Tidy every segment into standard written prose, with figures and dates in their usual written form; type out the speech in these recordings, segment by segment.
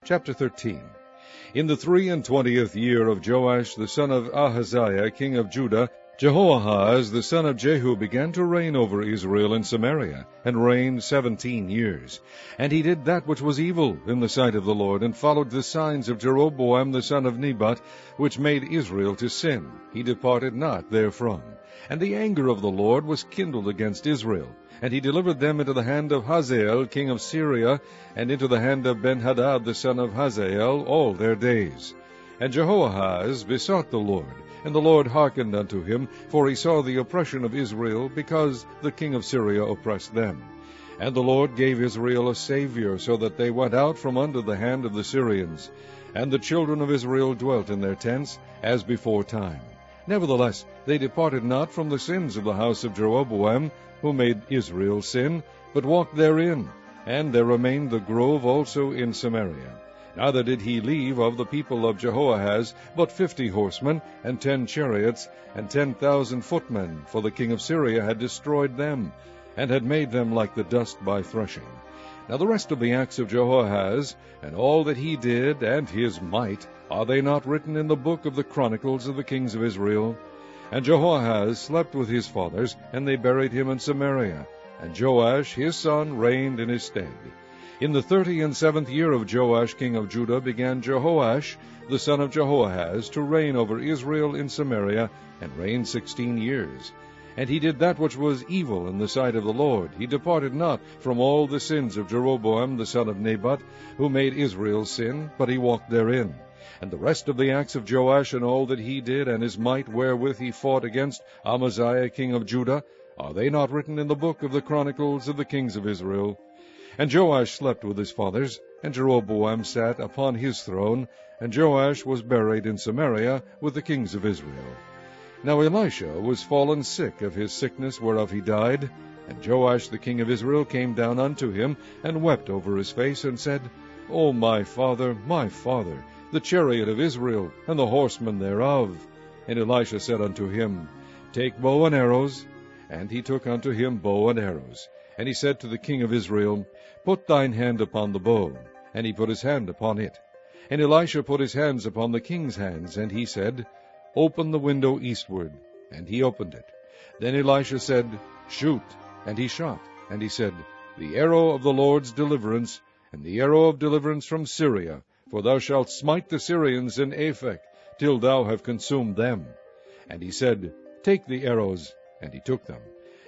Chapter 13. In the 23 year of Joash the son of Ahaziah, king of Judah, Jehoahaz the son of Jehu began to reign over Israel in Samaria, and reigned 17 years. And he did that which was evil in the sight of the Lord, and followed the signs of Jeroboam the son of Nebat, which made Israel to sin. He departed not therefrom. And the anger of the Lord was kindled against Israel, and he delivered them into the hand of Hazael king of Syria, and into the hand of Benhadad the son of Hazael all their days. And Jehoahaz besought the Lord, and the Lord hearkened unto him, for he saw the oppression of Israel, because the king of Syria oppressed them. And the Lord gave Israel a Saviour, so that they went out from under the hand of the Syrians. And the children of Israel dwelt in their tents, as before time. Nevertheless, they departed not from the sins of the house of Jeroboam, who made Israel sin, but walked therein. And there remained the grove also in Samaria. Neither did he leave of the people of Jehoahaz but 50 horsemen, and 10 chariots, and 10,000 footmen, for the king of Syria had destroyed them, and had made them like the dust by threshing. Now the rest of the acts of Jehoahaz, and all that he did, and his might, are they not written in the book of the chronicles of the kings of Israel? And Jehoahaz slept with his fathers, and they buried him in Samaria. And Joash his son reigned in his stead. In the 37th year of Joash king of Judah began Jehoash the son of Jehoahaz to reign over Israel in Samaria, and reigned 16 years. And he did that which was evil in the sight of the Lord. He departed not from all the sins of Jeroboam the son of Nebat, who made Israel sin, but he walked therein. And the rest of the acts of Joash, and all that he did, and his might wherewith he fought against Amaziah king of Judah, are they not written in the book of the chronicles of the kings of Israel? And Joash slept with his fathers, and Jeroboam sat upon his throne, and Joash was buried in Samaria with the kings of Israel. Now Elisha was fallen sick of his sickness whereof he died. And Joash the king of Israel came down unto him, and wept over his face, and said, O my father, the chariot of Israel, and the horsemen thereof. And Elisha said unto him, Take bow and arrows. And he took unto him bow and arrows. And he said to the king of Israel, Put thine hand upon the bow. And he put his hand upon it. And Elisha put his hands upon the king's hands, and he said, Open the window eastward. And he opened it. Then Elisha said, Shoot. And he shot. And he said, The arrow of the Lord's deliverance, and the arrow of deliverance from Syria, for thou shalt smite the Syrians in Aphek, till thou have consumed them. And he said, Take the arrows. And he took them.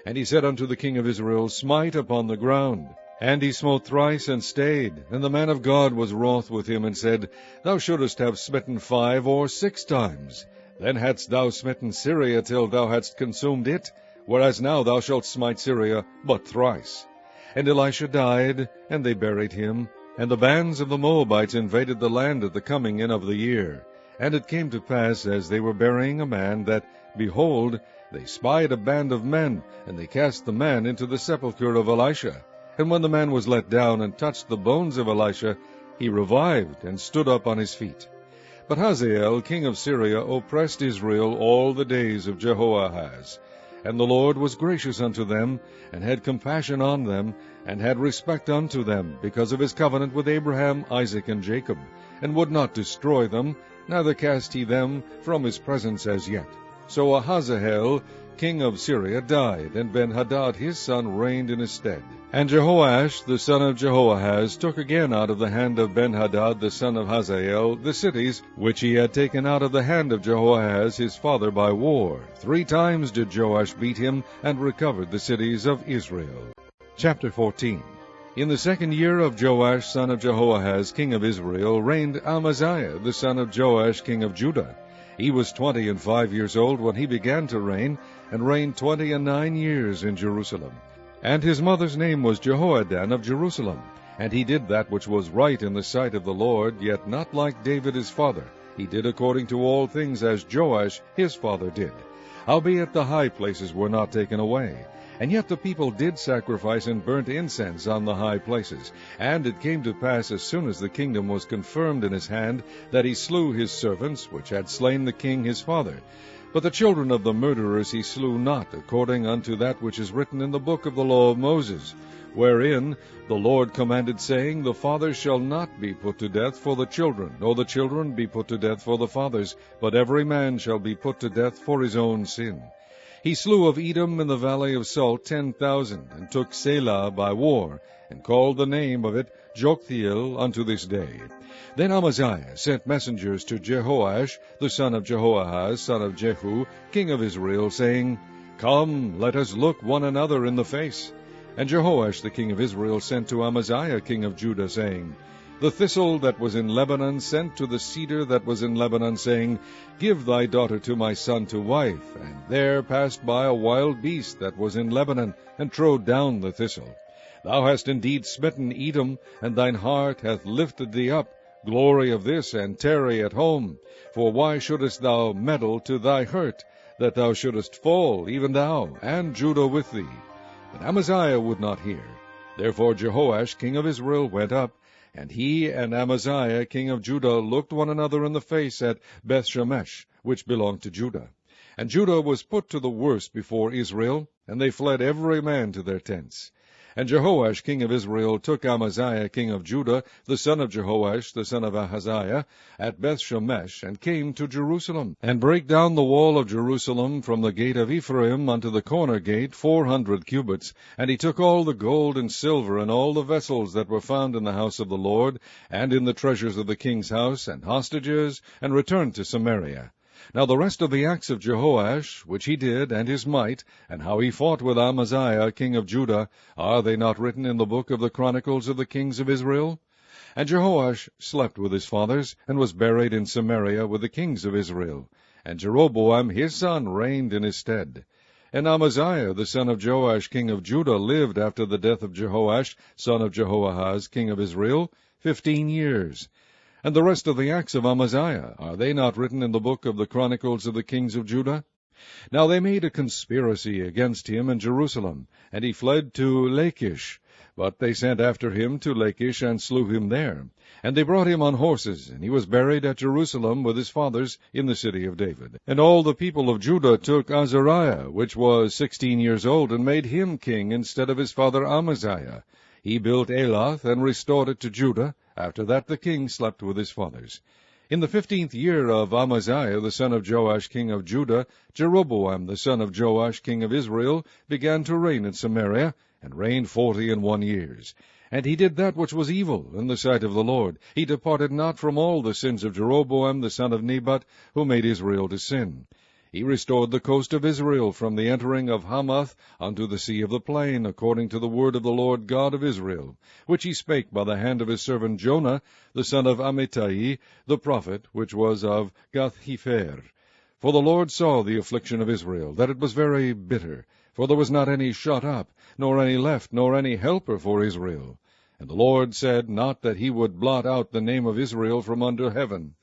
And he said unto the king of Israel, Smite upon the ground. And he smote thrice, and stayed. And the man of God was wroth with him, and said, Thou shouldest have smitten 5 or 6 times. Then hadst thou smitten Syria till thou hadst consumed it, whereas now thou shalt smite Syria but thrice. And Elisha died, and they buried him. And the bands of the Moabites invaded the land at the coming in of the year. And it came to pass, as they were burying a man, that, behold, they spied a band of men, and they cast the man into the sepulchre of Elisha. And when the man was let down, and touched the bones of Elisha, he revived, and stood up on his feet. But Hazael king of Syria oppressed Israel all the days of Jehoahaz. And the Lord was gracious unto them, and had compassion on them, and had respect unto them, because of his covenant with Abraham, Isaac, and Jacob, and would not destroy them, neither cast he them from his presence as yet. So Ahaziel king of Syria died, and Benhadad his son reigned in his stead. And Jehoash the son of Jehoahaz took again out of the hand of Benhadad the son of Hazael the cities which he had taken out of the hand of Jehoahaz his father by war. 3 times did Joash beat him, and recovered the cities of Israel. Chapter 14. In the 2nd year of Joash son of Jehoahaz king of Israel reigned Amaziah the son of Joash king of Judah. He was 25 years old when he began to reign, and reigned 29 years in Jerusalem. And his mother's name was Jehoadan of Jerusalem. And he did that which was right in the sight of the Lord, yet not like David his father. He did according to all things as Joash his father did. Howbeit the high places were not taken away. And yet the people did sacrifice and burnt incense on the high places. And it came to pass, as soon as the kingdom was confirmed in his hand, that he slew his servants, which had slain the king his father. But the children of the murderers he slew not, according unto that which is written in the book of the law of Moses, wherein the Lord commanded, saying, The fathers shall not be put to death for the children, nor the children be put to death for the fathers, but every man shall be put to death for his own sin. He slew of Edom in the valley of Salt 10,000, and took Selah by war, and called the name of it Joktheel unto this day. Then Amaziah sent messengers to Jehoash, the son of Jehoahaz, son of Jehu, king of Israel, saying, Come, let us look one another in the face. And Jehoash the king of Israel sent to Amaziah king of Judah, saying, The thistle that was in Lebanon sent to the cedar that was in Lebanon, saying, Give thy daughter to my son to wife. And there passed by a wild beast that was in Lebanon, and trode down the thistle. Thou hast indeed smitten Edom, and thine heart hath lifted thee up. Glory of this, and tarry at home. For why shouldest thou meddle to thy hurt, that thou shouldest fall, even thou, and Judah with thee? But Amaziah would not hear. Therefore Jehoash king of Israel went up, and he and Amaziah king of Judah looked one another in the face at Bethshemesh, which belonged to Judah. And Judah was put to the worse before Israel, and they fled every man to their tents. And Jehoash king of Israel took Amaziah king of Judah, the son of Jehoash, the son of Ahaziah, at Bethshemesh, and came to Jerusalem, and brake down the wall of Jerusalem from the gate of Ephraim unto the corner gate 400 cubits. And he took all the gold and silver, and all the vessels that were found in the house of the Lord, and in the treasures of the king's house, and hostages, and returned to Samaria. Now the rest of the acts of Jehoash, which he did, and his might, and how he fought with Amaziah king of Judah, are they not written in the book of the Chronicles of the kings of Israel? And Jehoash slept with his fathers, and was buried in Samaria with the kings of Israel. And Jeroboam his son reigned in his stead. And Amaziah the son of Joash king of Judah lived after the death of Jehoash son of Jehoahaz king of Israel 15 years. And the rest of the acts of Amaziah, are they not written in the book of the Chronicles of the kings of Judah? Now they made a conspiracy against him in Jerusalem, and he fled to Lachish. But they sent after him to Lachish, and slew him there. And they brought him on horses, and he was buried at Jerusalem with his fathers in the city of David. And all the people of Judah took Azariah, which was 16 years old, and made him king instead of his father Amaziah. He built Elath, and restored it to Judah. After that the king slept with his fathers. In the 15th year of Amaziah the son of Joash king of Judah, Jeroboam the son of Joash king of Israel began to reign in Samaria, and reigned 41 years. And he did that which was evil in the sight of the Lord. He departed not from all the sins of Jeroboam the son of Nebat, who made Israel to sin. He restored the coast of Israel from the entering of Hamath unto the sea of the plain, according to the word of the Lord God of Israel, which he spake by the hand of his servant Jonah, the son of Amittai, the prophet, which was of Gath-hepher. For the Lord saw the affliction of Israel, that it was very bitter, for there was not any shut up, nor any left, nor any helper for Israel. And the Lord said not that he would blot out the name of Israel from under heaven,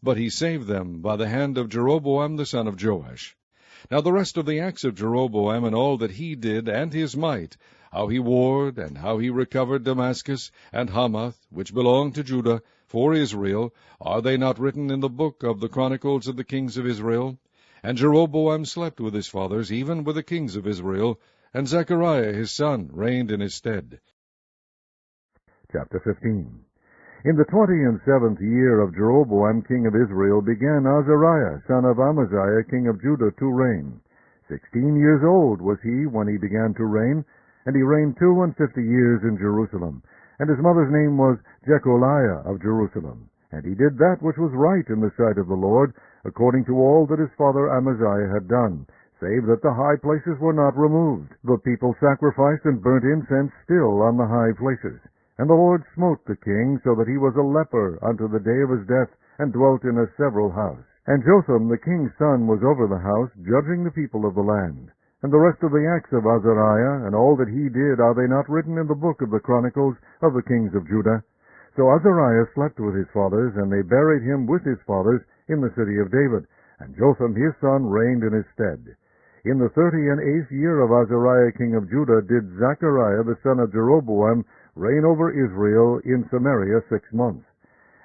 but he saved them by the hand of Jeroboam the son of Joash. Now the rest of the acts of Jeroboam, and all that he did, and his might, how he warred, and how he recovered Damascus, and Hamath, which belonged to Judah, for Israel, are they not written in the book of the Chronicles of the kings of Israel? And Jeroboam slept with his fathers, even with the kings of Israel, and Zechariah his son reigned in his stead. Chapter 15. In the 27th year of Jeroboam king of Israel began Azariah son of Amaziah king of Judah to reign. 16 years old was he when he began to reign, and he reigned 52 years in Jerusalem. And his mother's name was Jecholiah of Jerusalem. And he did that which was right in the sight of the Lord, according to all that his father Amaziah had done, save that the high places were not removed. The people sacrificed and burnt incense still on the high places. And the Lord smote the king, so that he was a leper unto the day of his death, and dwelt in a several house. And Jotham the king's son was over the house, judging the people of the land. And the rest of the acts of Azariah, and all that he did, are they not written in the book of the Chronicles of the kings of Judah? So Azariah slept with his fathers, and they buried him with his fathers in the city of David. And Jotham his son reigned in his stead. In the 38th year of Azariah king of Judah did Zechariah the son of Jeroboam reign over Israel in Samaria 6 months.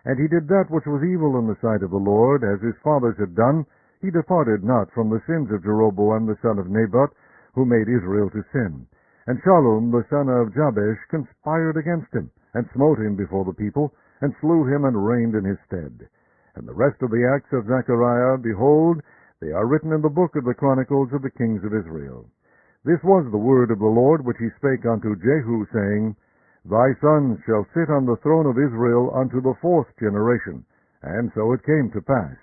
And he did that which was evil in the sight of the Lord, as his fathers had done. He departed not from the sins of Jeroboam the son of Nebat, who made Israel to sin. And Shallum the son of Jabesh conspired against him, and smote him before the people, and slew him, and reigned in his stead. And the rest of the acts of Zechariah, behold, they are written in the book of the Chronicles of the kings of Israel. This was the word of the Lord which he spake unto Jehu, saying, Thy sons shall sit on the throne of Israel unto the 4th generation. And so it came to pass.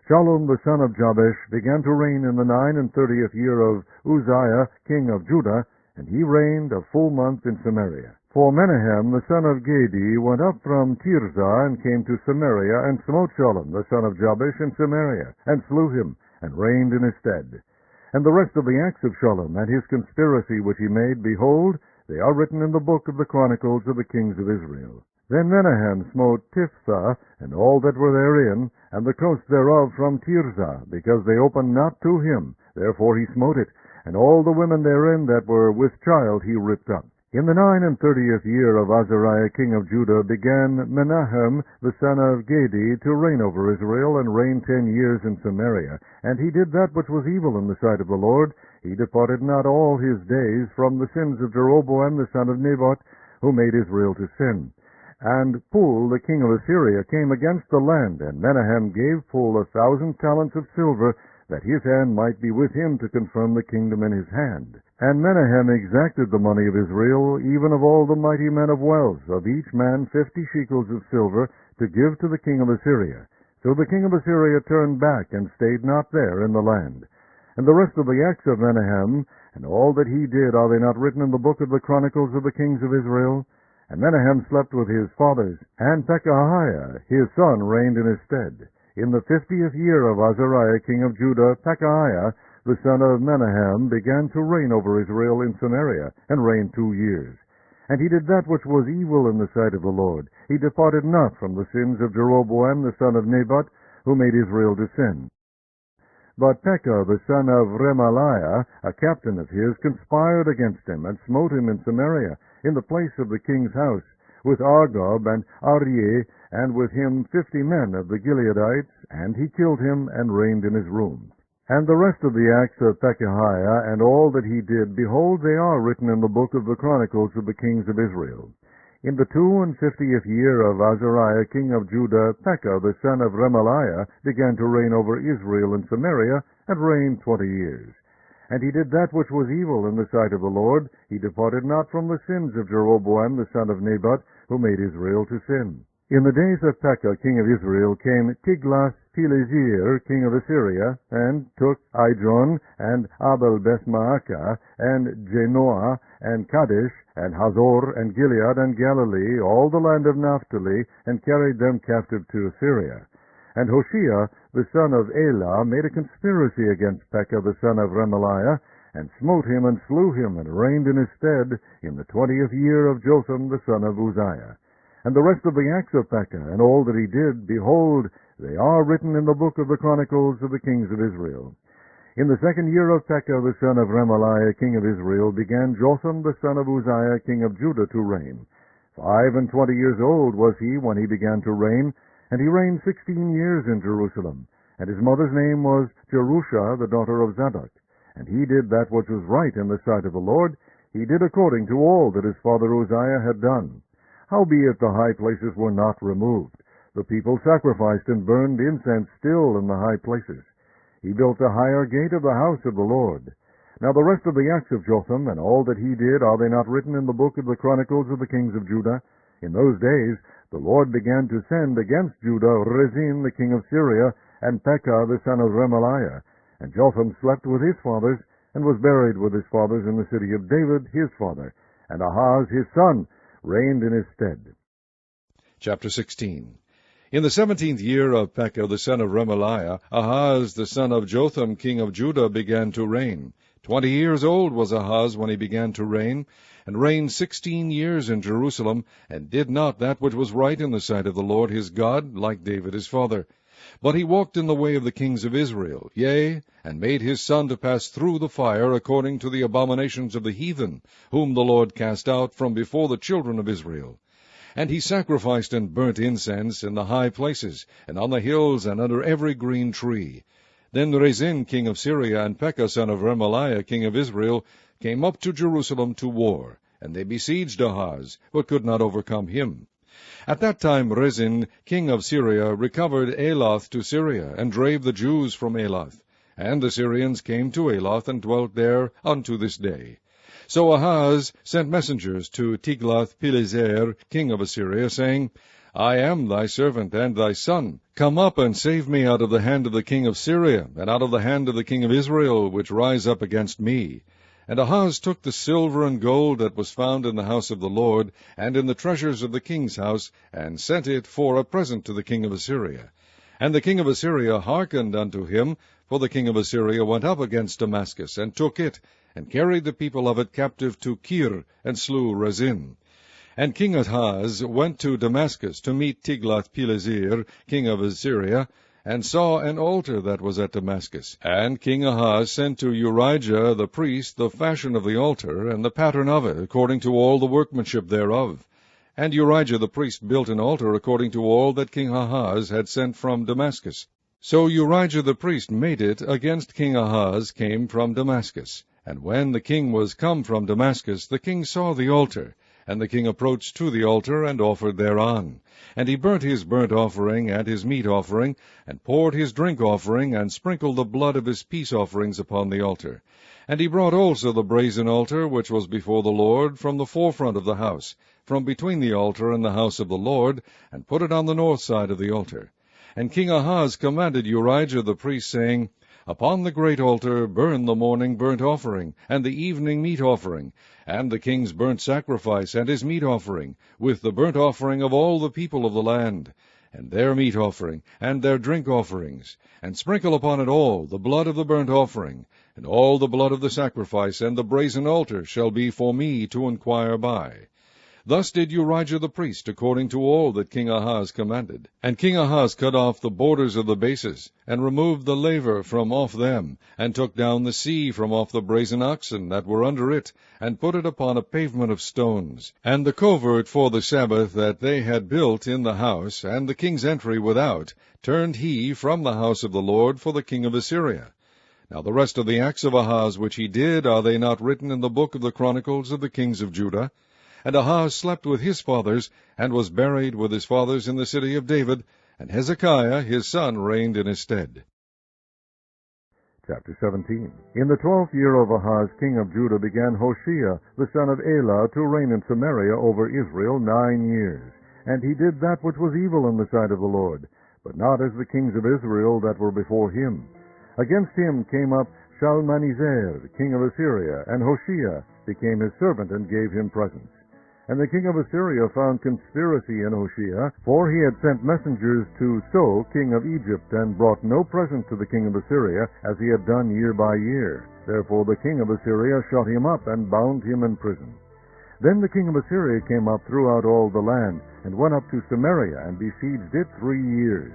Shallum the son of Jabesh began to reign in the 39th year of Uzziah king of Judah, and he reigned a full month in Samaria. For Menahem the son of Gedi went up from Tirzah, and came to Samaria, and smote Shallum the son of Jabesh in Samaria, and slew him, and reigned in his stead. And the rest of the acts of Shallum, and his conspiracy which he made, behold, they are written in the book of the Chronicles of the kings of Israel. Then Menahem smote Tiphsah, and all that were therein, and the coast thereof from Tirzah, because they opened not to him. Therefore he smote it, and all the women therein that were with child he ripped up. In the 39th year of Azariah king of Judah began Menahem the son of Gedi to reign over Israel, and reigned 10 years in Samaria. And he did that which was evil in the sight of the Lord. He departed not all his days from the sins of Jeroboam the son of Nebat, who made Israel to sin. And Pul the king of Assyria came against the land, and Menahem gave Pul 1,000 talents of silver, that his hand might be with him to confirm the kingdom in his hand. And Menahem exacted the money of Israel, even of all the mighty men of wealth, of each man 50 shekels of silver, to give to the king of Assyria. So the king of Assyria turned back, and stayed not there in the land. And the rest of the acts of Menahem, and all that he did, are they not written in the book of the Chronicles of the kings of Israel? And Menahem slept with his fathers, and Pekahiah his son reigned in his stead. In the 50th year of Azariah king of Judah, Pekahiah the son of Menahem began to reign over Israel in Samaria, and reigned 2 years. And he did that which was evil in the sight of the Lord. He departed not from the sins of Jeroboam the son of Nebat, who made Israel to sin. But Pekah the son of Remaliah, a captain of his, conspired against him, and smote him in Samaria, in the place of the king's house, with Argob and Aryeh, and with him 50 men of the Gileadites, and he killed him, and reigned in his room. And the rest of the acts of Pekahiah, and all that he did, behold, they are written in the book of the Chronicles of the kings of Israel. In the 52nd year of Azariah king of Judah, Pekah the son of Remaliah began to reign over Israel in Samaria, and reigned 20 years. And he did that which was evil in the sight of the Lord. He departed not from the sins of Jeroboam the son of Nebat, who made Israel to sin. In the days of Pekah king of Israel came Tiglath-Pileser king of Assyria, and took Ijon, and Abel-Beth-Maacah, and Janoah, and Kadesh, and Hazor, and Gilead, and Galilee, all the land of Naphtali, and carried them captive to Assyria. And Hoshea the son of Elah made a conspiracy against Pekah the son of Remaliah, and smote him, and slew him, and reigned in his stead in the 20th year of Jotham the son of Uzziah. And the rest of the acts of Pekah, and all that he did, behold, they are written in the book of the Chronicles of the kings of Israel. In the 2nd year of Pekah the son of Remaliah king of Israel began Jotham the son of Uzziah king of Judah to reign. 25 years old was he when he began to reign, and he reigned 16 years in Jerusalem. And his mother's name was Jerusha, the daughter of Zadok. And he did that which was right in the sight of the Lord. He did according to all that his father Uzziah had done. Howbeit the high places were not removed. The people sacrificed and burned incense still in the high places. He built the higher gate of the house of the Lord. Now the rest of the acts of Jotham, and all that he did, are they not written in the book of the Chronicles of the kings of Judah? In those days the Lord began to send against Judah Rezin the king of Syria, and Pekah the son of Remaliah. And Jotham slept with his fathers, and was buried with his fathers in the city of David his father. And Ahaz his son reigned in his stead. Chapter 16. In the 17th year of Pekah the son of Remaliah, Ahaz the son of Jotham king of Judah began to reign. 20 years old was Ahaz when he began to reign, and reigned 16 years in Jerusalem, and did not that which was right in the sight of the Lord his God, like David his father. But he walked in the way of the kings of Israel, yea, and made his son to pass through the fire, according to the abominations of the heathen, whom the Lord cast out from before the children of Israel. And he sacrificed and burnt incense in the high places, and on the hills, and under every green tree. Then Rezin king of Syria, and Pekah son of Remaliah king of Israel, came up to Jerusalem to war, and they besieged Ahaz, but could not overcome him. At that time Rezin, king of Syria, recovered Elath to Syria, and drave the Jews from Elath. And the Syrians came to Elath, and dwelt there unto this day. So Ahaz sent messengers to Tiglath-Pileser, king of Assyria, saying, I am thy servant and thy son. Come up and save me out of the hand of the king of Syria, and out of the hand of the king of Israel, which rise up against me. And Ahaz took the silver and gold that was found in the house of the Lord, and in the treasures of the king's house, and sent it for a present to the king of Assyria. And the king of Assyria hearkened unto him, for the king of Assyria went up against Damascus, and took it, and carried the people of it captive to Kir, and slew Rezin. And King Ahaz went to Damascus to meet Tiglath-Pileser, king of Assyria, and saw an altar that was at Damascus. And King Ahaz sent to Urijah the priest the fashion of the altar, and the pattern of it, according to all the workmanship thereof. And Urijah the priest built an altar according to all that King Ahaz had sent from Damascus. So Urijah the priest made it against King Ahaz came from Damascus. And when the king was come from Damascus, the king saw the altar. And the king approached to the altar, and offered thereon. And he burnt his burnt offering and his meat offering, and poured his drink offering, and sprinkled the blood of his peace offerings upon the altar. And he brought also the brazen altar, which was before the Lord, from the forefront of the house, from between the altar and the house of the Lord, and put it on the north side of the altar. And King Ahaz commanded Urijah the priest, saying, Upon the great altar burn the morning burnt offering, and the evening meat offering, and the king's burnt sacrifice, and his meat offering, with the burnt offering of all the people of the land, and their meat offering, and their drink offerings, and sprinkle upon it all the blood of the burnt offering, and all the blood of the sacrifice, and the brazen altar shall be for me to inquire by. Thus did Urijah the priest, according to all that King Ahaz commanded. And King Ahaz cut off the borders of the bases, and removed the laver from off them, and took down the sea from off the brazen oxen that were under it, and put it upon a pavement of stones. And the covert for the Sabbath that they had built in the house, and the king's entry without, turned he from the house of the Lord for the king of Assyria. Now the rest of the acts of Ahaz which he did, are they not written in the book of the Chronicles of the kings of Judah? And Ahaz slept with his fathers, and was buried with his fathers in the city of David, and Hezekiah his son reigned in his stead. Chapter 17. In the 12th year of Ahaz king of Judah began Hoshea the son of Elah to reign in Samaria over Israel 9 years. And he did that which was evil in the sight of the Lord, but not as the kings of Israel that were before him. Against him came up Shalmaneser, king of Assyria, and Hoshea became his servant and gave him presents. And the king of Assyria found conspiracy in Hoshea, for he had sent messengers to So, king of Egypt, and brought no present to the king of Assyria, as he had done year by year. Therefore the king of Assyria shut him up, and bound him in prison. Then the king of Assyria came up throughout all the land, and went up to Samaria, and besieged it 3 years.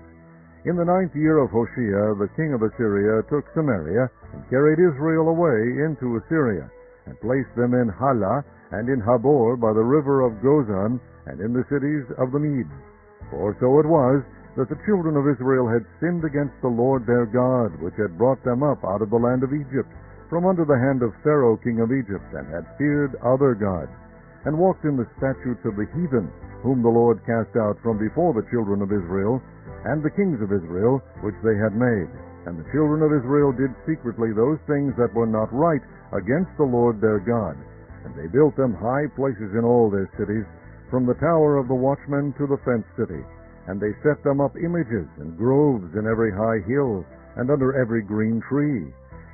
In the 9th year of Hoshea, the king of Assyria took Samaria, and carried Israel away into Assyria, and placed them in Halah, and in Habor by the river of Gozan, and in the cities of the Medes. For so it was, that the children of Israel had sinned against the Lord their God, which had brought them up out of the land of Egypt, from under the hand of Pharaoh king of Egypt, and had feared other gods, and walked in the statutes of the heathen, whom the Lord cast out from before the children of Israel, and the kings of Israel, which they had made. And the children of Israel did secretly those things that were not right against the Lord their God. And they built them high places in all their cities, from the tower of the watchmen to the fenced city. And they set them up images and groves in every high hill, and under every green tree.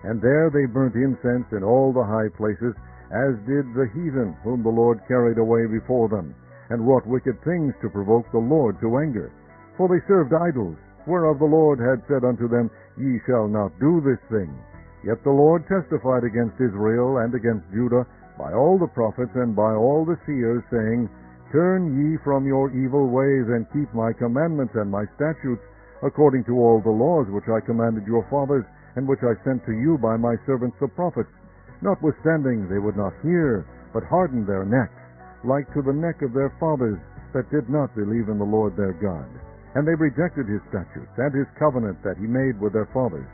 And there they burnt incense in all the high places, as did the heathen whom the Lord carried away before them, and wrought wicked things to provoke the Lord to anger. For they served idols, whereof the Lord had said unto them, Ye shall not do this thing. Yet the Lord testified against Israel and against Judah, by all the prophets and by all the seers, saying, Turn ye from your evil ways, and keep my commandments and my statutes, according to all the laws which I commanded your fathers, and which I sent to you by my servants the prophets. Notwithstanding they would not hear, but hardened their necks, like to the neck of their fathers, that did not believe in the Lord their God. And they rejected his statutes, and his covenant that he made with their fathers,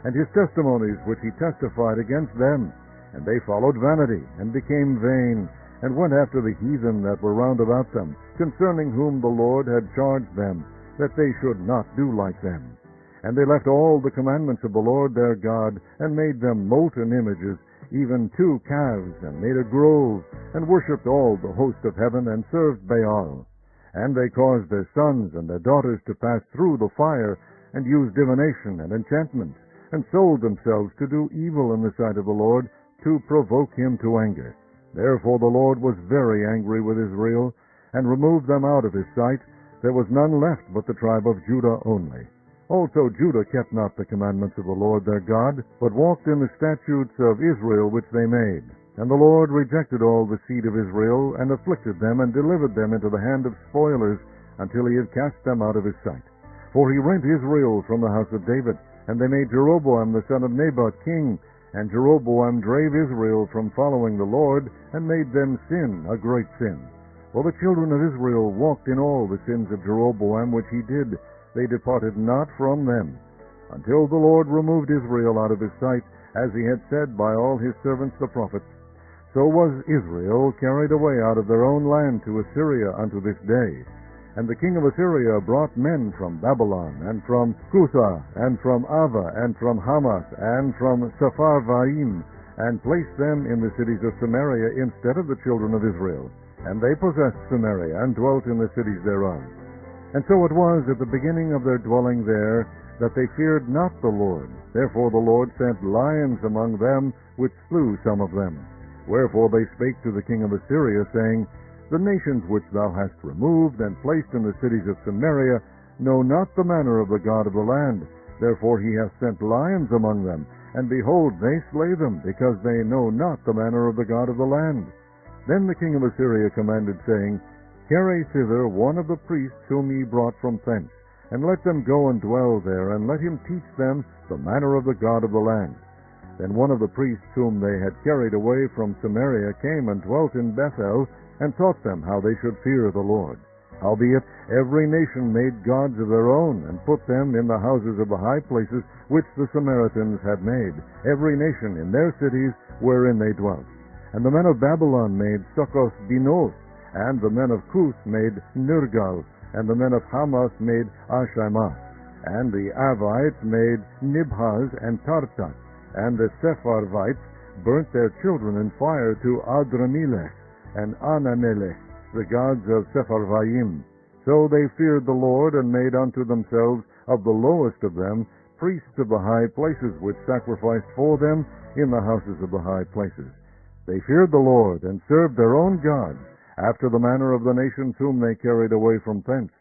and his testimonies which he testified against them. And they followed vanity, and became vain, and went after the heathen that were round about them, concerning whom the Lord had charged them, that they should not do like them. And they left all the commandments of the Lord their God, and made them molten images, even 2 calves, and made a grove, and worshipped all the host of heaven, and served Baal. And they caused their sons and their daughters to pass through the fire, and used divination and enchantments, and sold themselves to do evil in the sight of the Lord, to provoke him to anger. Therefore the Lord was very angry with Israel, and removed them out of his sight. There was none left but the tribe of Judah only. Also Judah kept not the commandments of the Lord their God, but walked in the statutes of Israel which they made. And the Lord rejected all the seed of Israel, and afflicted them, and delivered them into the hand of spoilers, until he had cast them out of his sight. For he rent Israel from the house of David, and they made Jeroboam the son of Nebat king. And Jeroboam drave Israel from following the Lord, and made them sin a great sin. For the children of Israel walked in all the sins of Jeroboam which he did. They departed not from them, until the Lord removed Israel out of his sight, as he had said by all his servants the prophets. So was Israel carried away out of their own land to Assyria unto this day. And the king of Assyria brought men from Babylon, and from Cutha, and from Ava, and from Hamath, and from Sepharvaim, and placed them in the cities of Samaria instead of the children of Israel. And they possessed Samaria, and dwelt in the cities thereof. And so it was at the beginning of their dwelling there, that they feared not the Lord. Therefore the Lord sent lions among them, which slew some of them. Wherefore they spake to the king of Assyria, saying, The nations which thou hast removed, and placed in the cities of Samaria, know not the manner of the God of the land. Therefore he hath sent lions among them, and behold, they slay them, because they know not the manner of the God of the land. Then the king of Assyria commanded, saying, Carry thither one of the priests whom ye brought from thence, and let them go and dwell there, and let him teach them the manner of the God of the land. Then one of the priests whom they had carried away from Samaria came and dwelt in Bethel, and taught them how they should fear the Lord. Howbeit every nation made gods of their own, and put them in the houses of the high places which the Samaritans had made, every nation in their cities wherein they dwelt. And the men of Babylon made Succoth-Benoth, and the men of Cuth made Nergal, and the men of Hamath made Ashaimath, and the Avites made Nibhaz and Tartak, and the Sepharvites burnt their children in fire to Adramelech and Anamelech, the gods of Sepharvaim. So they feared the Lord, and made unto themselves of the lowest of them priests of the high places, which sacrificed for them in the houses of the high places. They feared the Lord, and served their own gods, after the manner of the nations whom they carried away from thence.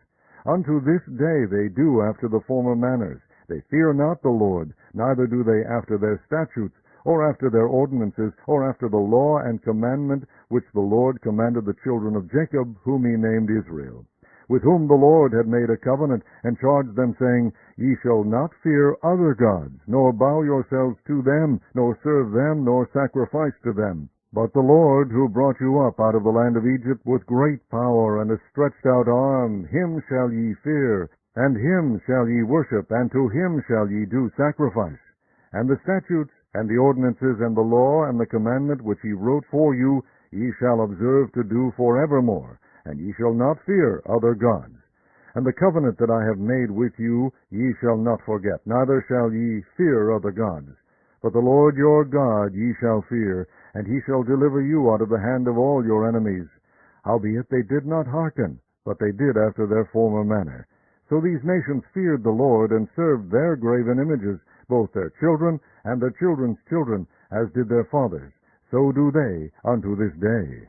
Unto this day they do after the former manners. They fear not the Lord, neither do they after their statutes, or after their ordinances, or after the law and commandment which the Lord commanded the children of Jacob, whom he named Israel, with whom the Lord had made a covenant, and charged them, saying, Ye shall not fear other gods, nor bow yourselves to them, nor serve them, nor sacrifice to them. But the Lord, who brought you up out of the land of Egypt with great power and a stretched out arm, him shall ye fear, and him shall ye worship, and to him shall ye do sacrifice. And the statutes, and the ordinances, and the law, and the commandment which he wrote for you, ye shall observe to do forevermore, and ye shall not fear other gods. And the covenant that I have made with you ye shall not forget, neither shall ye fear other gods. But the Lord your God ye shall fear, and he shall deliver you out of the hand of all your enemies. Howbeit they did not hearken, but they did after their former manner. So these nations feared the Lord, and served their graven images, both their children and their children's children, as did their fathers. So do they unto this day.